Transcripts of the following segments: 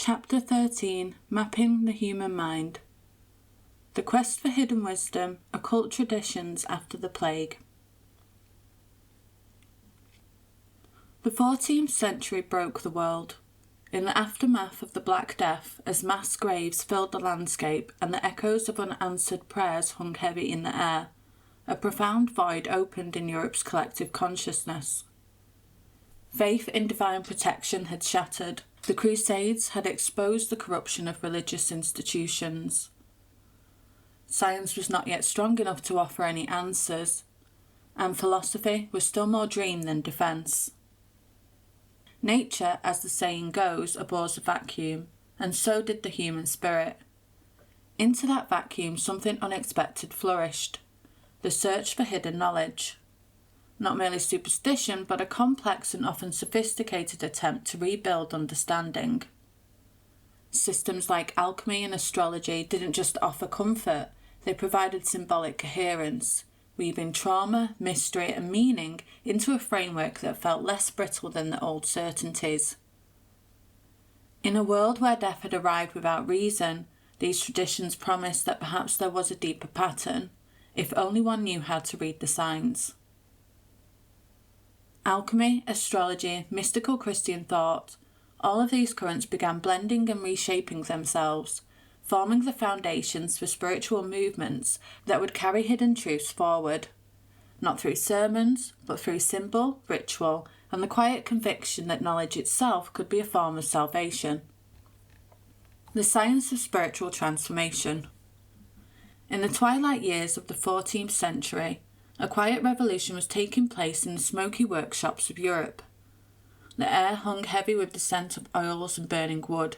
Chapter 13, Mapping the Human Mind. The Quest for Hidden Wisdom, Occult Traditions After the Plague. The 14th century broke the world. In the aftermath of the Black Death, as mass graves filled the landscape and the echoes of unanswered prayers hung heavy in the air, a profound void opened in Europe's collective consciousness. Faith in divine protection had shattered. The Crusades had exposed the corruption of religious institutions. Science was not yet strong enough to offer any answers, and philosophy was still more dream than defence. Nature, as the saying goes, abhors a vacuum, and so did the human spirit. Into that vacuum something unexpected flourished, the search for hidden knowledge. Not merely superstition, but a complex and often sophisticated attempt to rebuild understanding. Systems like alchemy and astrology didn't just offer comfort, they provided symbolic coherence, weaving trauma, mystery and meaning into a framework that felt less brittle than the old certainties. In a world where death had arrived without reason, these traditions promised that perhaps there was a deeper pattern, if only one knew how to read the signs. Alchemy, astrology, mystical Christian thought, all of these currents began blending and reshaping themselves, forming the foundations for spiritual movements that would carry hidden truths forward, not through sermons, but through symbol, ritual, and the quiet conviction that knowledge itself could be a form of salvation. The science of spiritual transformation. In the twilight years of the 14th century, a quiet revolution was taking place in the smoky workshops of Europe. The air hung heavy with the scent of oils and burning wood.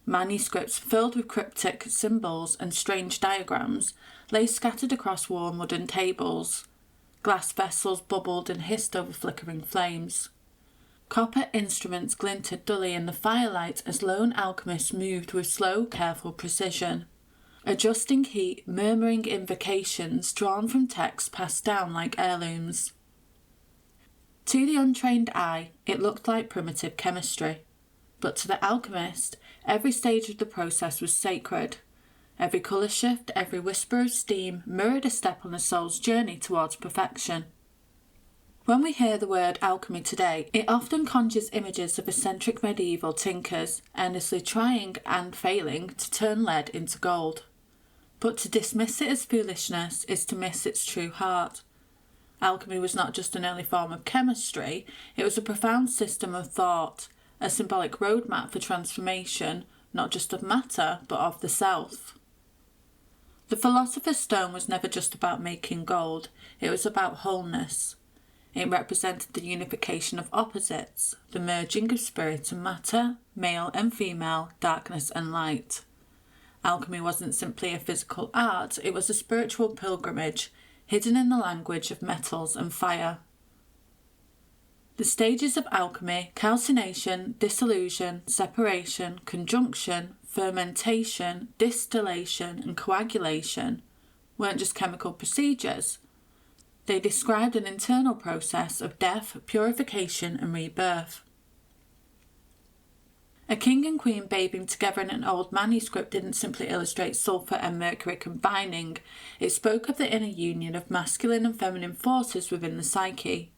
Manuscripts filled with cryptic symbols and strange diagrams lay scattered across worn wooden tables. Glass vessels bubbled and hissed over flickering flames. Copper instruments glinted dully in the firelight as lone alchemists moved with slow, careful precision. Adjusting heat, murmuring invocations drawn from texts passed down like heirlooms. To the untrained eye, it looked like primitive chemistry. But to the alchemist, every stage of the process was sacred. Every colour shift, every whisper of steam mirrored a step on the soul's journey towards perfection. When we hear the word alchemy today, it often conjures images of eccentric medieval tinkers, endlessly trying and failing to turn lead into gold. But to dismiss it as foolishness is to miss its true heart. Alchemy was not just an early form of chemistry, it was a profound system of thought, a symbolic roadmap for transformation, not just of matter, but of the self. The philosopher's stone was never just about making gold, it was about wholeness. It represented the unification of opposites, the merging of spirit and matter, male and female, darkness and light. Alchemy wasn't simply a physical art, it was a spiritual pilgrimage, hidden in the language of metals and fire. The stages of alchemy, calcination, dissolution, separation, conjunction, fermentation, distillation, and coagulation, weren't just chemical procedures. They described an internal process of death, purification, and rebirth. A king and queen bathing together in an old manuscript didn't simply illustrate sulphur and mercury combining, it spoke of the inner union of masculine and feminine forces within the psyche.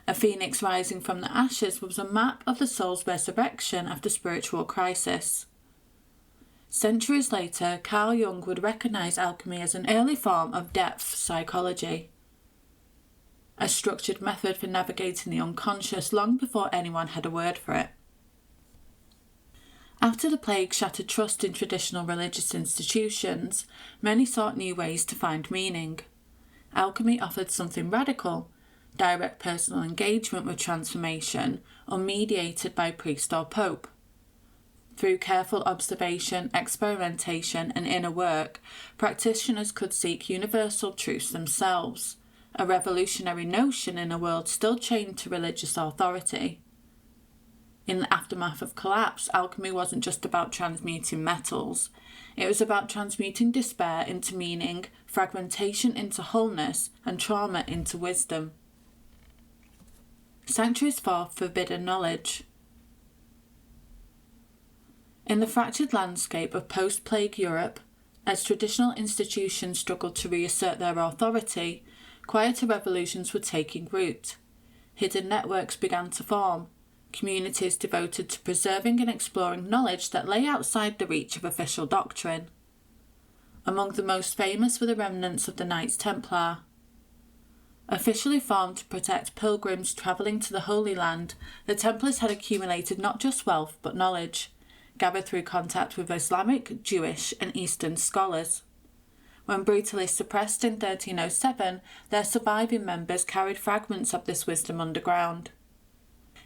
A phoenix rising from the ashes was a map of the soul's resurrection after spiritual crisis. Centuries later, Carl Jung would recognise alchemy as an early form of depth psychology, a structured method for navigating the unconscious long before anyone had a word for it. After the plague shattered trust in traditional religious institutions, many sought new ways to find meaning. Alchemy offered something radical, direct personal engagement with transformation, unmediated by priest or pope. Through careful observation, experimentation, and inner work, practitioners could seek universal truths themselves, a revolutionary notion in a world still chained to religious authority. In the aftermath of collapse, alchemy wasn't just about transmuting metals. It was about transmuting despair into meaning, fragmentation into wholeness, and trauma into wisdom. Sanctuaries for forbidden knowledge. In the fractured landscape of post-plague Europe, as traditional institutions struggled to reassert their authority, quieter revolutions were taking root. Hidden networks began to form, communities devoted to preserving and exploring knowledge that lay outside the reach of official doctrine. Among the most famous were the remnants of the Knights Templar. Officially formed to protect pilgrims travelling to the Holy Land, the Templars had accumulated not just wealth but knowledge, gathered through contact with Islamic, Jewish and Eastern scholars. When brutally suppressed in 1307, their surviving members carried fragments of this wisdom underground.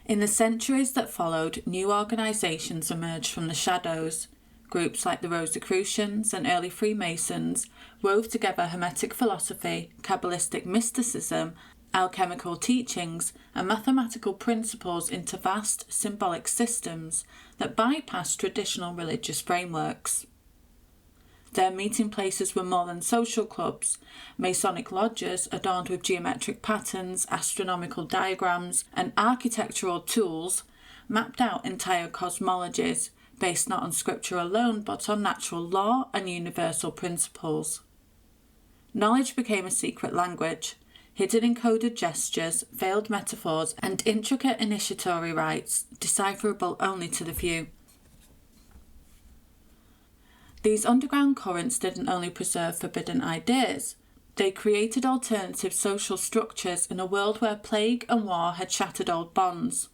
In the centuries that followed, new organisations emerged from the shadows. Groups like the Rosicrucians and early Freemasons wove together Hermetic philosophy, Kabbalistic mysticism, alchemical teachings, and mathematical principles into vast symbolic systems that bypassed traditional religious frameworks. Their meeting places were more than social clubs. Masonic lodges adorned with geometric patterns, astronomical diagrams, and architectural tools mapped out entire cosmologies, based not on scripture alone but on natural law and universal principles. Knowledge became a secret language. Hidden encoded gestures, veiled metaphors, and intricate initiatory rites, decipherable only to the few. These underground currents didn't only preserve forbidden ideas, they created alternative social structures in a world where plague and war had shattered old bonds.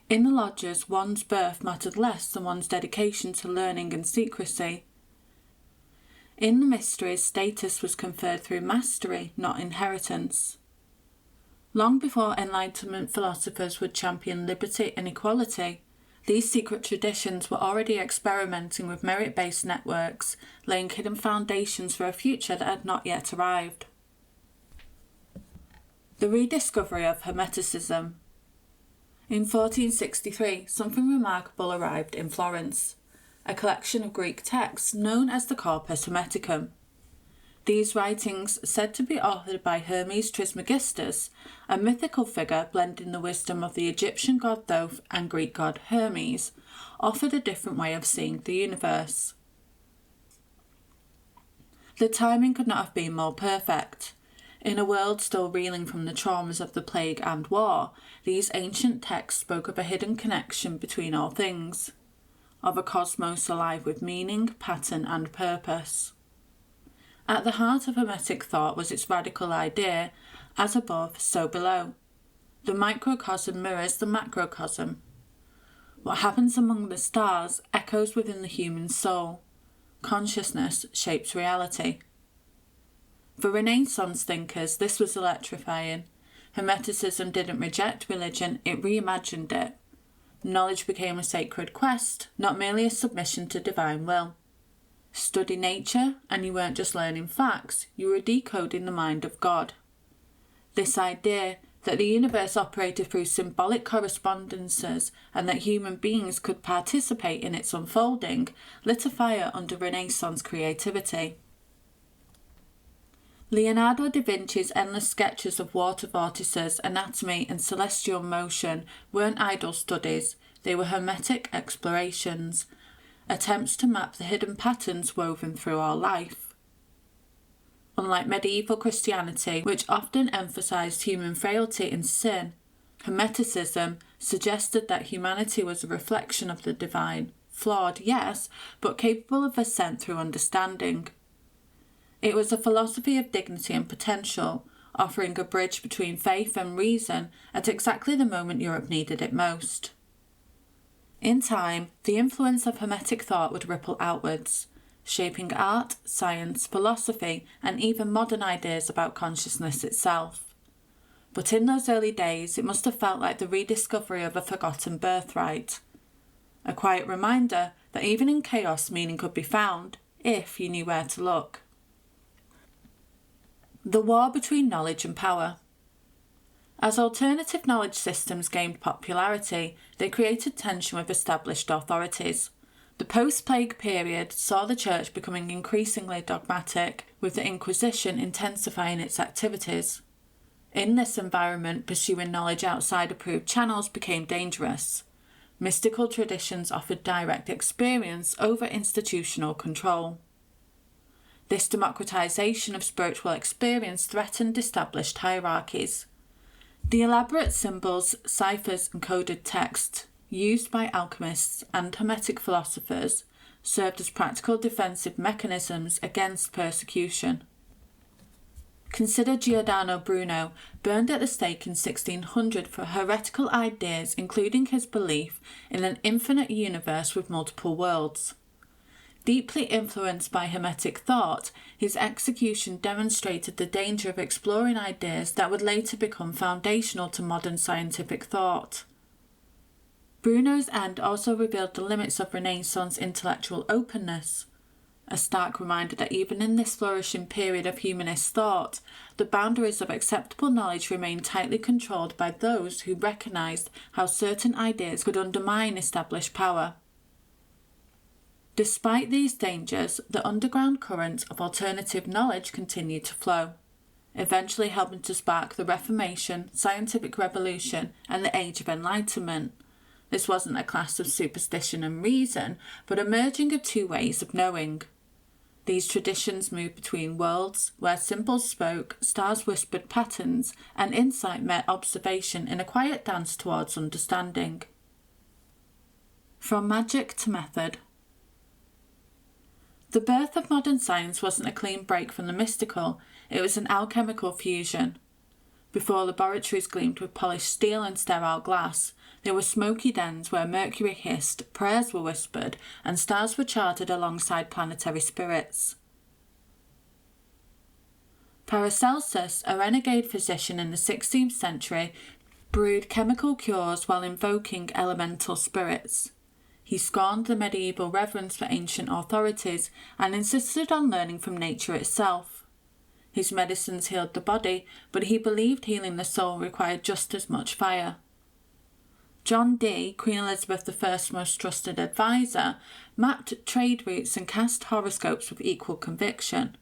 In the lodges, one's birth mattered less than one's dedication to learning and secrecy. In the mysteries, status was conferred through mastery, not inheritance. Long before Enlightenment philosophers would champion liberty and equality, these secret traditions were already experimenting with merit-based networks, laying hidden foundations for a future that had not yet arrived. The rediscovery of Hermeticism. In 1463, something remarkable arrived in Florence, a collection of Greek texts known as the Corpus Hermeticum. These writings, said to be authored by Hermes Trismegistus, a mythical figure blending the wisdom of the Egyptian god Thoth and Greek god Hermes, offered a different way of seeing the universe. The timing could not have been more perfect. In a world still reeling from the traumas of the plague and war, these ancient texts spoke of a hidden connection between all things, of a cosmos alive with meaning, pattern and purpose. At the heart of Hermetic thought was its radical idea, as above, so below. The microcosm mirrors the macrocosm. What happens among the stars echoes within the human soul. Consciousness shapes reality. For Renaissance thinkers, this was electrifying. Hermeticism didn't reject religion, it reimagined it. Knowledge became a sacred quest, not merely a submission to divine will. Study nature, and you weren't just learning facts, you were decoding the mind of God. This idea that the universe operated through symbolic correspondences and that human beings could participate in its unfolding lit a fire under Renaissance creativity. Leonardo da Vinci's endless sketches of water vortices, anatomy and celestial motion weren't idle studies, they were hermetic explorations, attempts to map the hidden patterns woven through our life. Unlike medieval Christianity, which often emphasised human frailty and sin, Hermeticism suggested that humanity was a reflection of the divine, flawed, yes, but capable of ascent through understanding. It was a philosophy of dignity and potential, offering a bridge between faith and reason at exactly the moment Europe needed it most. In time, the influence of Hermetic thought would ripple outwards, shaping art, science, philosophy, and even modern ideas about consciousness itself. But in those early days, it must have felt like the rediscovery of a forgotten birthright. A quiet reminder that even in chaos, meaning could be found, if you knew where to look. The war between knowledge and power. As alternative knowledge systems gained popularity, they created tension with established authorities. The post-plague period saw the Church becoming increasingly dogmatic, with the Inquisition intensifying its activities. In this environment, pursuing knowledge outside approved channels became dangerous. Mystical traditions offered direct experience over institutional control. This democratization of spiritual experience threatened established hierarchies. The elaborate symbols, ciphers, and coded texts used by alchemists and Hermetic philosophers served as practical defensive mechanisms against persecution. Consider Giordano Bruno, burned at the stake in 1600 for heretical ideas, including his belief in an infinite universe with multiple worlds. Deeply influenced by Hermetic thought, his execution demonstrated the danger of exploring ideas that would later become foundational to modern scientific thought. Bruno's end also revealed the limits of Renaissance intellectual openness, a stark reminder that even in this flourishing period of humanist thought, the boundaries of acceptable knowledge remained tightly controlled by those who recognized how certain ideas could undermine established power. Despite these dangers, the underground current of alternative knowledge continued to flow, eventually helping to spark the Reformation, scientific revolution, and the Age of Enlightenment. This wasn't a clash of superstition and reason, but a merging of two ways of knowing. These traditions moved between worlds, where symbols spoke, stars whispered patterns, and insight met observation in a quiet dance towards understanding. From magic to method. The birth of modern science wasn't a clean break from the mystical, it was an alchemical fusion. Before laboratories gleamed with polished steel and sterile glass, there were smoky dens where mercury hissed, prayers were whispered, and stars were charted alongside planetary spirits. Paracelsus, a renegade physician in the 16th century, brewed chemical cures while invoking elemental spirits. He scorned the medieval reverence for ancient authorities and insisted on learning from nature itself. His medicines healed the body, but he believed healing the soul required just as much fire. John Dee, Queen Elizabeth I's most trusted advisor, mapped trade routes and cast horoscopes with equal conviction.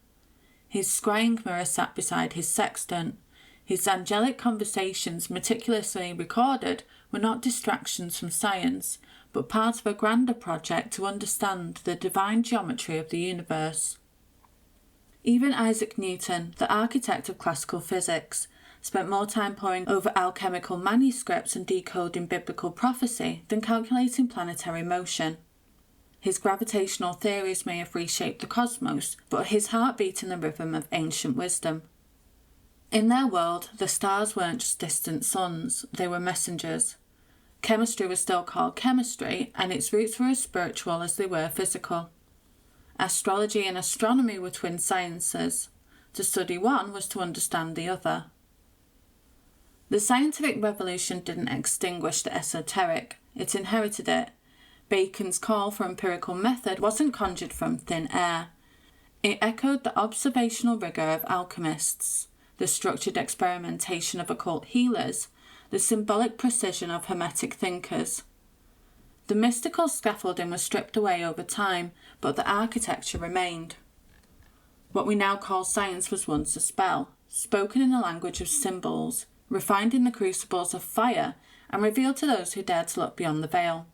His scrying mirror sat beside his sextant. His angelic conversations, meticulously recorded, were not distractions from science, but part of a grander project to understand the divine geometry of the universe. Even Isaac Newton, the architect of classical physics, spent more time poring over alchemical manuscripts and decoding biblical prophecy than calculating planetary motion. His gravitational theories may have reshaped the cosmos, but his heart beat in the rhythm of ancient wisdom. In their world, the stars weren't just distant suns, they were messengers. Chemistry was still called chemistry, and its roots were as spiritual as they were physical. Astrology and astronomy were twin sciences. To study one was to understand the other. The scientific revolution didn't extinguish the esoteric, it inherited it. Bacon's call for empirical method wasn't conjured from thin air. It echoed the observational rigour of alchemists, the structured experimentation of occult healers, the symbolic precision of Hermetic thinkers. The mystical scaffolding was stripped away over time, but the architecture remained. What we now call science was once a spell, spoken in the language of symbols, refined in the crucibles of fire, and revealed to those who dared to look beyond the veil.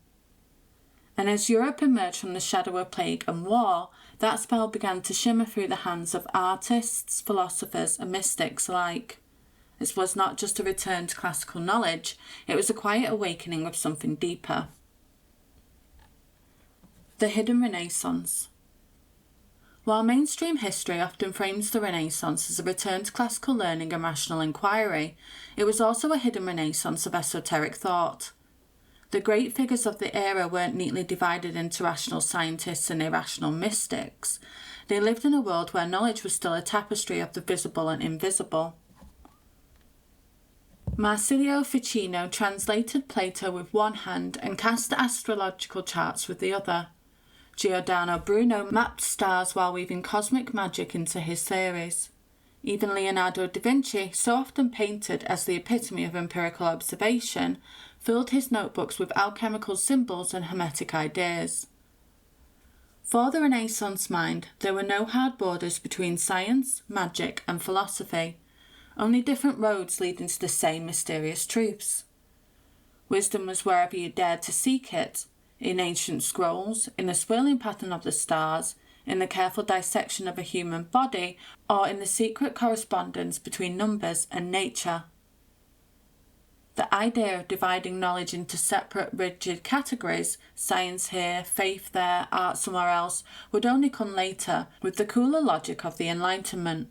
And as Europe emerged from the shadow of plague and war, that spell began to shimmer through the hands of artists, philosophers, and mystics alike. This was not just a return to classical knowledge, it was a quiet awakening of something deeper. The hidden Renaissance. While mainstream history often frames the Renaissance as a return to classical learning and rational inquiry, it was also a hidden renaissance of esoteric thought. The great figures of the era weren't neatly divided into rational scientists and irrational mystics. They lived in a world where knowledge was still a tapestry of the visible and invisible. Marsilio Ficino translated Plato with one hand and cast astrological charts with the other. Giordano Bruno mapped stars while weaving cosmic magic into his theories. Even Leonardo da Vinci, so often painted as the epitome of empirical observation, filled his notebooks with alchemical symbols and Hermetic ideas. For the Renaissance mind, there were no hard borders between science, magic, and philosophy, only different roads leading to the same mysterious truths. Wisdom was wherever you dared to seek it, in ancient scrolls, in the swirling pattern of the stars, in the careful dissection of a human body, or in the secret correspondence between numbers and nature. The idea of dividing knowledge into separate, rigid categories, science here, faith there, art somewhere else, would only come later with the cooler logic of the Enlightenment.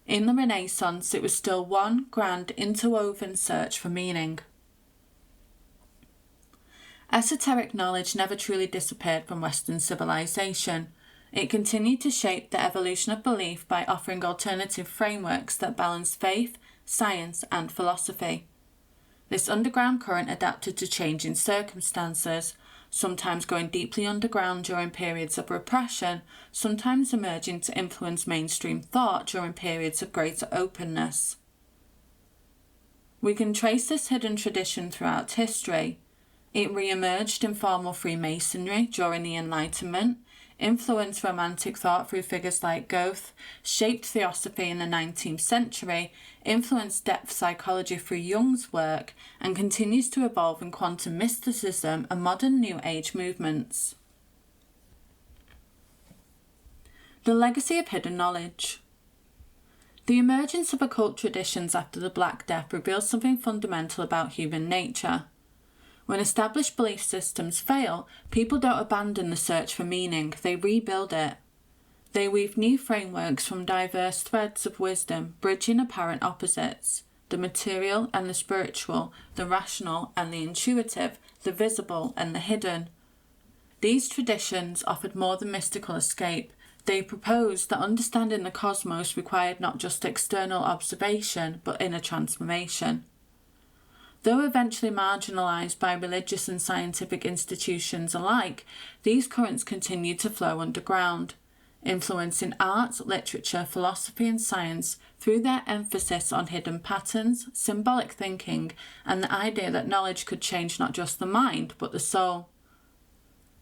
In the Renaissance, it was still one grand interwoven search for meaning. Esoteric knowledge never truly disappeared from Western civilization. It continued to shape the evolution of belief by offering alternative frameworks that balance faith, science, and philosophy. This underground current adapted to changing circumstances, sometimes going deeply underground during periods of repression, sometimes emerging to influence mainstream thought during periods of greater openness. We can trace this hidden tradition throughout history. It re-emerged in formal Freemasonry during the Enlightenment, influenced Romantic thought through figures like Goethe, shaped Theosophy in the 19th century, influenced depth psychology through Jung's work, and continues to evolve in quantum mysticism and modern New Age movements. The legacy of hidden knowledge. The emergence of occult traditions after the Black Death reveals something fundamental about human nature. When established belief systems fail, people don't abandon the search for meaning, they rebuild it. They weave new frameworks from diverse threads of wisdom, bridging apparent opposites, the material and the spiritual, the rational and the intuitive, the visible and the hidden. These traditions offered more than mystical escape. They proposed that understanding the cosmos required not just external observation, but inner transformation. Though eventually marginalised by religious and scientific institutions alike, these currents continued to flow underground, influencing art, literature, philosophy and science through their emphasis on hidden patterns, symbolic thinking, and the idea that knowledge could change not just the mind, but the soul.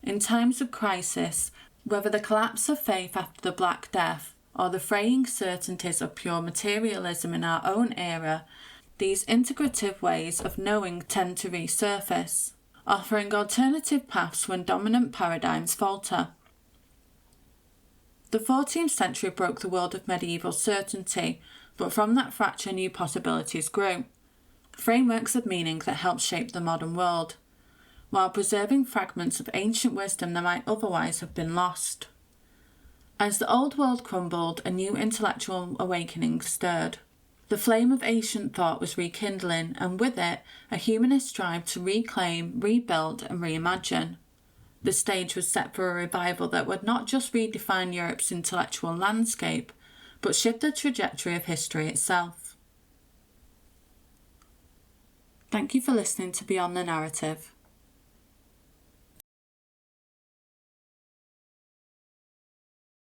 In times of crisis, whether the collapse of faith after the Black Death or the fraying certainties of pure materialism in our own era, these integrative ways of knowing tend to resurface, offering alternative paths when dominant paradigms falter. The 14th century broke the world of medieval certainty, but from that fracture new possibilities grew, frameworks of meaning that helped shape the modern world, while preserving fragments of ancient wisdom that might otherwise have been lost. As the old world crumbled, a new intellectual awakening stirred. The flame of ancient thought was rekindling, and with it, a humanist drive to reclaim, rebuild, and reimagine. The stage was set for a revival that would not just redefine Europe's intellectual landscape, but shift the trajectory of history itself. Thank you for listening to Beyond the Narrative.